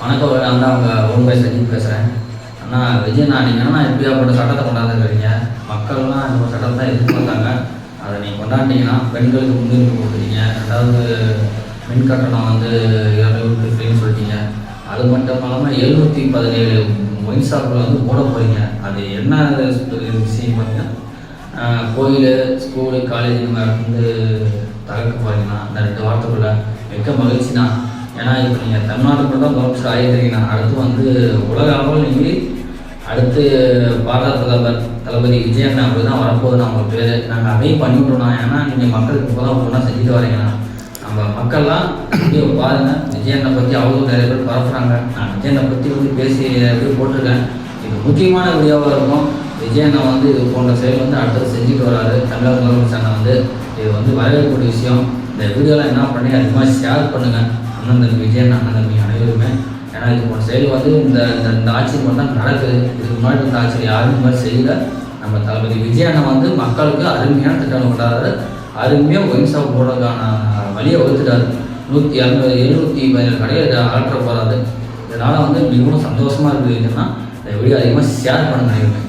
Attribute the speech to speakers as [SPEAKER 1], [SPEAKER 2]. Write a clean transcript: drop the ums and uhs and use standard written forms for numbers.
[SPEAKER 1] வணக்கம், நான் தான் அவங்க ஓன் பாய் சஜித் பேசுகிறேன். அண்ணா விஜய், நீங்கள் எப்படியாப்பட்ட சட்டத்தை கொண்டாந்துருக்கிறீங்க? மக்கள்லாம் இந்த ஒரு சட்டத்தை தான் எதிர்பார்த்தாங்க. அதை நீங்கள் கொண்டாண்டிங்கன்னா பெண்களுக்கு முன்னுரிமை கொடுக்குறீங்க. ரெண்டாவது மின் கட்டணம் 200 ஃப்ரீன்னு சொல்லிட்டீங்க. அது மட்டும் இல்லாமல் 717 ஒயின் ஷாப்பில் மூட போகிறீங்க. அது என்ன விஷயம் பார்த்தீங்கன்னா, கோயில், ஸ்கூலு, காலேஜ் இந்த மாதிரி தகர்க்க போகிறீங்கன்னா இந்த 2 வாரத்துக்குள்ளே மிக்க மகிழ்ச்சினா. ஏன்னா இப்போ நீங்கள் தமிழ்நாட்டுக்குள்ள தான் முதலமைச்சர் ஆகிக்கிறீங்கன்னா, அடுத்து உலக அளவில் நீங்கள் அடுத்து பாரத பிரதமர் தளபதி விஜய் அண்ணா அப்படி தான் வரப்போகுது. நம்ம பேர் நாங்கள் அதையும் பண்ணிவிட்டோம்னா. ஏன்னா நீங்கள் மக்களுக்கு இப்போ தான் ஒன்றா செஞ்சுட்டு வரீங்கன்னா, நம்ம மக்கள்லாம் வீடியோ பாருங்கள். விஜய் அண்ணை பற்றி அவ்வளோ நிறைய பேர் பரப்புகிறாங்க. நான் விஜய் அண்ணை பற்றி பேசி வீடியோ போட்டிருக்கேன். இது முக்கியமான வீடியோவாக இருக்கும். விஜய் அண்ணா இது போன்ற செயல் அடுத்தது செஞ்சுட்டு வராரு. தமிழக முதலமைச்சர் அண்ணா இது வரவேற்கக்கூடிய விஷயம். இந்த வீடியோலாம் என்ன பண்ணி அதிகமாக ஷேர் பண்ணுங்கள். அண்ணன் தம்பி விஜய் அண்ணன் தம்பி அனைவருமே. ஏன்னா இது போன்ற செயல் இந்த ஆட்சி மட்டும் தான் நடக்குது. இதுக்கு முன்னாடி இந்த ஆட்சியில் யாரும் இந்த மாதிரி செய்யல. நம்ம தளபதி விஜய் அண்ணன் மக்களுக்கு அருமையான திட்டம் கொண்டாடுறாரு. அருமையாக ஒயின் ஷாப் போடுறதுக்கான வழியை வகுத்துட்டாரு. 717 கடையில் அகற்ற போகிறாரு. இதனால் மிகவும் சந்தோஷமாக இருக்குதுன்னா இந்த வீடியோ அதிகமாக ஷேர் பண்ணுங்க.